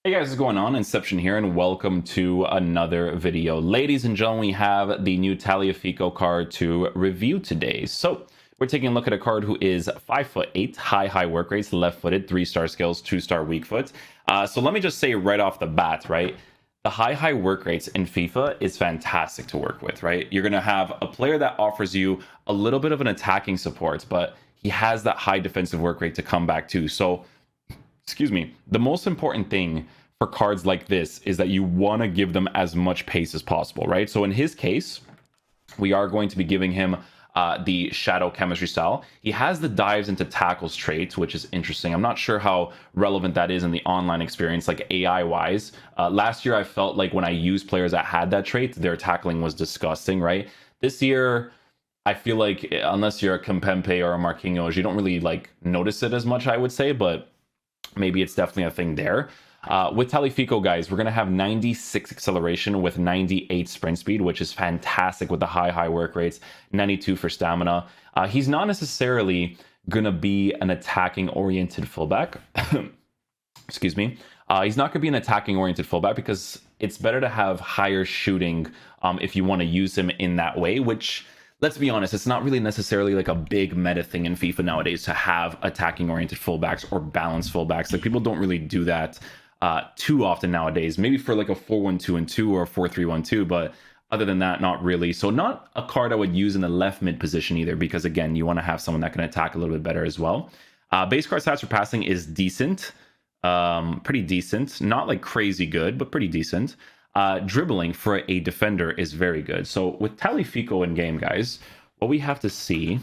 Hey guys, what's going on? Inception here, and welcome to another video. Ladies and gentlemen, we have the new Tagliafico card to review today. So we're taking a look at a card who is 5'8", high work rates, left-footed, 3-star skills, 2-star weak foot. So let me just say right off the bat, right? The high work rates in FIFA is fantastic to work with, right? You're going to have a player that offers you a little bit of an attacking support, but he has that high defensive work rate to come back to. So excuse me, the most important thing for cards like this is that you want to give them as much pace as possible, right? So in his case, we are going to be giving him the shadow chemistry style. He has the dives into tackles trait, which is interesting. I'm not sure how relevant that is in the online experience, like AI wise. Last year, I felt like when I used players that had that trait, their tackling was disgusting, right? This year, I feel like unless you're a Kimpembe or a Marquinhos, you don't really like notice it as much, I would say, but maybe it's definitely a thing there. With Tagliafico, guys, we're going to have 96 acceleration with 98 sprint speed, which is fantastic with the high work rates, 92 for stamina. He's not necessarily going to be an attacking-oriented fullback. Excuse me. He's not going to be an attacking-oriented fullback because it's better to have higher shooting if you want to use him in that way, which... Let's be honest, it's not really necessarily like a big meta thing in FIFA nowadays to have attacking-oriented fullbacks or balanced fullbacks. Like, people don't really do that too often nowadays. Maybe for like a 4-1-2-2 or a 4-3-1-2, but other than that, not really. So not a card I would use in the left mid position either, because again, you want to have someone that can attack a little bit better as well. Base card stats for passing is decent, pretty decent. Not like crazy good, but pretty decent. Dribbling for a defender is very good. So with Tagliafico in game, guys, what we have to see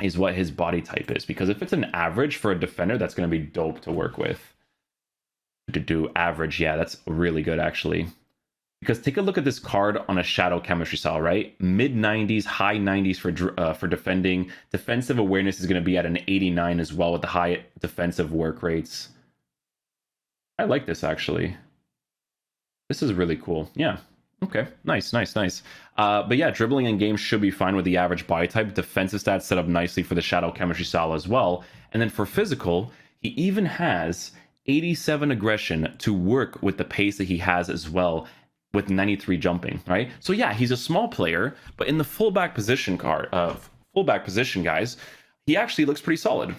is what his body type is, because if it's an average for a defender, that's going to be dope to work with. To do average, yeah, that's really good actually. Because take a look at this card on a shadow chemistry style, right? Mid 90s, high 90s for defending. Defensive awareness is going to be at an 89 as well with the high defensive work rates. I like this actually. This is really cool. Yeah. Okay. Nice. But yeah, dribbling in games should be fine with the average body type. Defensive stats set up nicely for the shadow chemistry style as well. And then for physical, he even has 87 aggression to work with the pace that he has as well, with 93 jumping, right? So yeah, he's a small player, but in the fullback position guys, he actually looks pretty solid.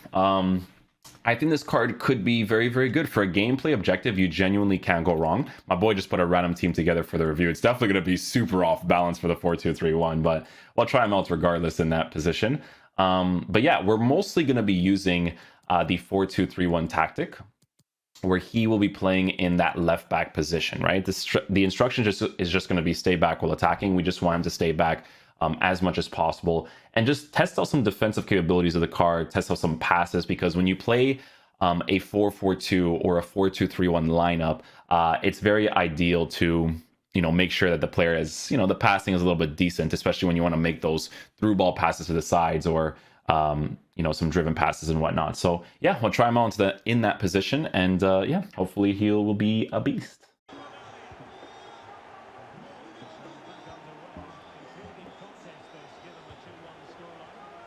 I think this card could be very good for a gameplay objective. You genuinely can't go wrong. My boy just put a random team together for the review. It's definitely going to be super off balance for the 4-2-3-1, but we'll try him out regardless in that position. But yeah, we're mostly going to be using the 4-2-3-1 tactic, where he will be playing in that left back position, right? The instruction is just going to be stay back while attacking. We just want him to stay back as much as possible and just test out some defensive capabilities of the card, test out some passes, because when you play a 4-4-2 or a 4-2-3-1 lineup, it's very ideal to, you know, make sure that the player is, you know, the passing is a little bit decent, especially when you want to make those through ball passes to the sides or, you know, some driven passes and whatnot. So yeah, we'll try him out in that position, and yeah, hopefully he will be a beast.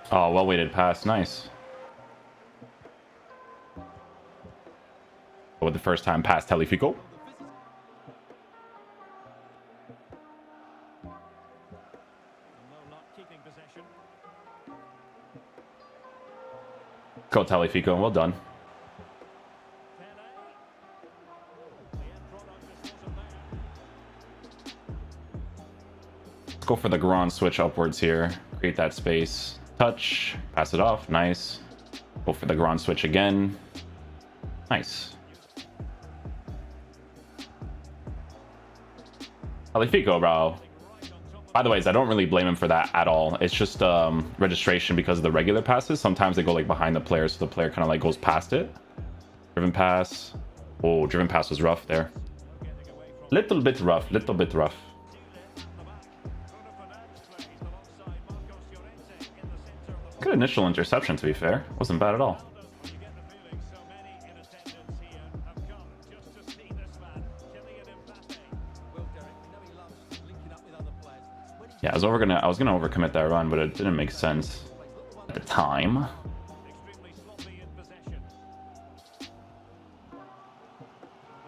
Oh, well-weighted pass. Nice. With the first time pass, Tagliafico. Go Tagliafico. Well done. Let's go for the grand switch upwards here. Create that space. Touch, pass it off, nice. Go for the grand switch again. Nice. Tagliafico, bro. By the way, I don't really blame him for that at all. It's just registration because of the regular passes. Sometimes they go like behind the player, so the player kind of like goes past it. Driven pass. Oh, driven pass was rough there. Little bit rough. Good initial interception, to be fair. Wasn't bad at all. Yeah, I was gonna overcommit that run, but it didn't make sense at the time.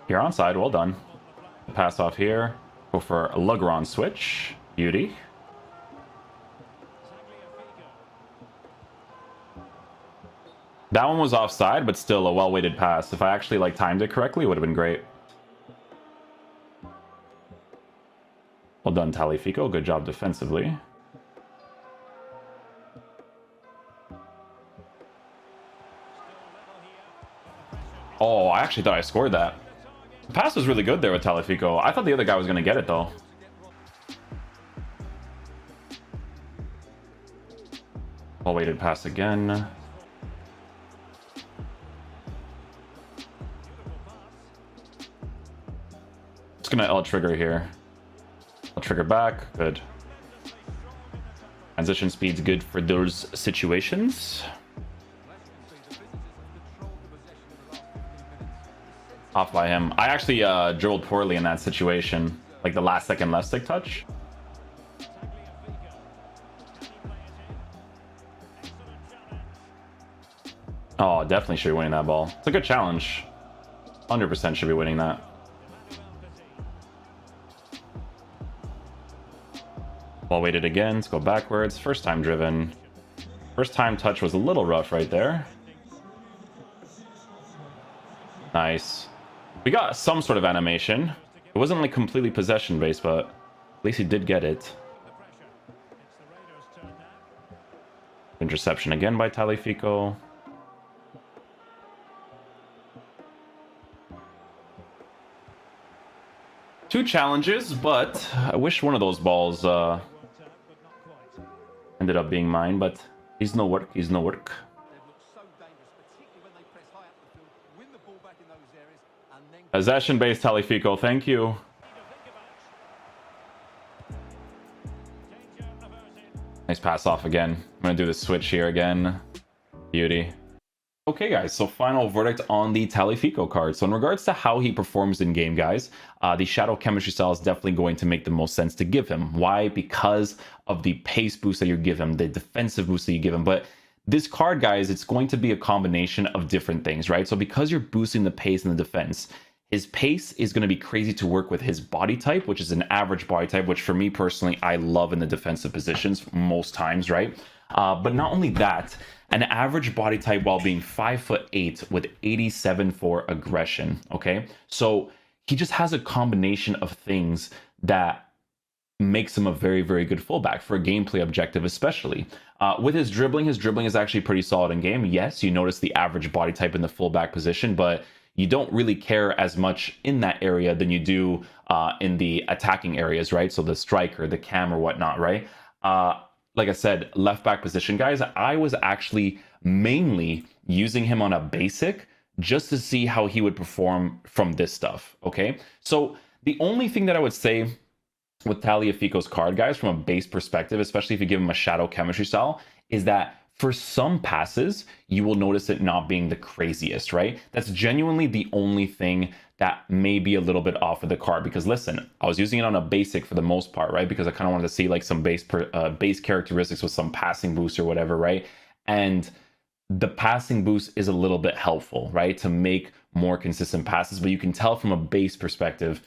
You're onside. Well done. Pass off here. Go for a Lugron switch. Beauty. That one was offside, but still a well-weighted pass. If I actually like timed it correctly, it would have been great. Well done, Tagliafico. Good job defensively. Oh, I actually thought I scored that. The pass was really good there with Tagliafico. I thought the other guy was going to get it, though. Well-weighted pass again. Just going to L-trigger here. L-trigger back. Good. Transition speed's good for those situations. Off by him. I actually dribbled poorly in that situation. Like the last second left stick touch. Oh, definitely should be winning that ball. It's a good challenge. 100% should be winning that. Ball weighted again. Let's go backwards. First time driven. First time touch was a little rough right there. Nice. We got some sort of animation. It wasn't like completely possession based, but at least he did get it. Interception again by Tagliafico. Two challenges, but I wish one of those balls ended up being mine, but he's no work, he's no work. Possession-based Tagliafico, thank you. Nice pass off again. I'm gonna do the switch here again. Beauty. Okay, guys, so final verdict on the Tagliafico card. So in regards to how he performs in game, guys, the shadow chemistry style is definitely going to make the most sense to give him. Why? Because of the pace boost that you give him, the defensive boost that you give him. But this card, guys, it's going to be a combination of different things, right? So because you're boosting the pace and the defense, his pace is going to be crazy to work with his body type, which is an average body type, which for me personally, I love in the defensive positions most times, right? But not only that, an average body type while being 5'8" with 87 for aggression. Okay, so he just has a combination of things that makes him a very, very good fullback for a gameplay objective, especially. With his dribbling is actually pretty solid in game. Yes, you notice the average body type in the fullback position, but you don't really care as much in that area than you do in the attacking areas, right? So the striker, the cam, or whatnot, right? Like I said, left back position, guys, I was actually mainly using him on a basic just to see how he would perform from this stuff, okay? So the only thing that I would say with Tagliafico's card, guys, from a base perspective, especially if you give him a shadow chemistry style, is that for some passes, you will notice it not being the craziest, right? That's genuinely the only thing that may be a little bit off of the card. Because listen, I was using it on a basic for the most part, right? Because I kind of wanted to see like some base characteristics with some passing boost or whatever, right? And the passing boost is a little bit helpful, right? To make more consistent passes. But you can tell from a base perspective,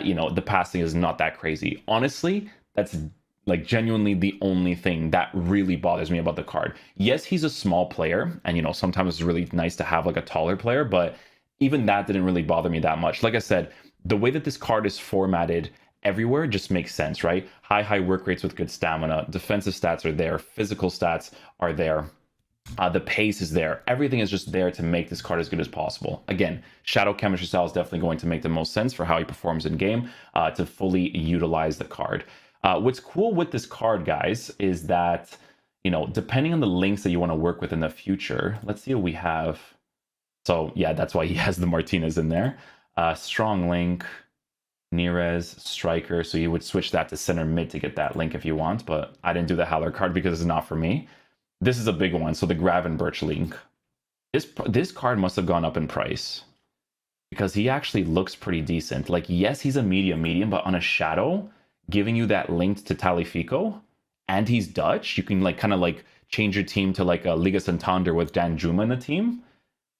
you know, the passing is not that crazy. Honestly, that's like genuinely the only thing that really bothers me about the card. Yes, he's a small player, and you know, sometimes it's really nice to have like a taller player, but even that didn't really bother me that much. Like I said, the way that this card is formatted everywhere just makes sense, right? High work rates with good stamina, defensive stats are there, physical stats are there. The pace is there. Everything is just there to make this card as good as possible. Again, shadow chemistry style is definitely going to make the most sense for how he performs in game to fully utilize the card. What's cool with this card, guys, is that, you know, depending on the links that you want to work with in the future, let's see what we have. So yeah, that's why he has the Martinez in there. Strong link, Neres, striker. So you would switch that to center mid to get that link if you want, but I didn't do the Haller card because it's not for me. This is a big one. So the Gravenberch link. This card must have gone up in price because he actually looks pretty decent. Like, yes, he's a medium, but on a shadow, giving you that link to Tagliafico, and he's Dutch, you can like kind of like change your team to like a Liga Santander with Dan Juma in the team.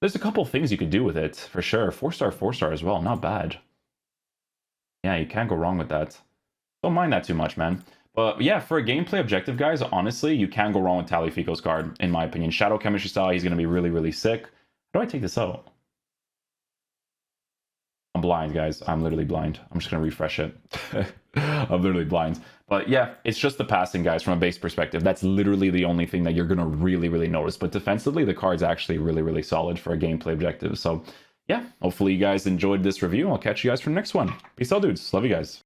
There's a couple things you could do with it, for sure. 4-star, 4-star as well. Not bad. Yeah, you can't go wrong with that. Don't mind that too much, man. But yeah, for a gameplay objective, guys, honestly, you can't go wrong with Tagliafico's card, in my opinion. Shadow Chemistry style, he's going to be really, really sick. How do I take this out? I'm blind, guys. I'm literally blind. I'm just going to refresh it. I'm literally blind. But yeah, it's just the passing, guys, from a base perspective. That's literally the only thing that you're going to really, really notice. But defensively, the card's actually really, really solid for a gameplay objective. So yeah, hopefully you guys enjoyed this review. I'll catch you guys for the next one. Peace out, dudes. Love you guys.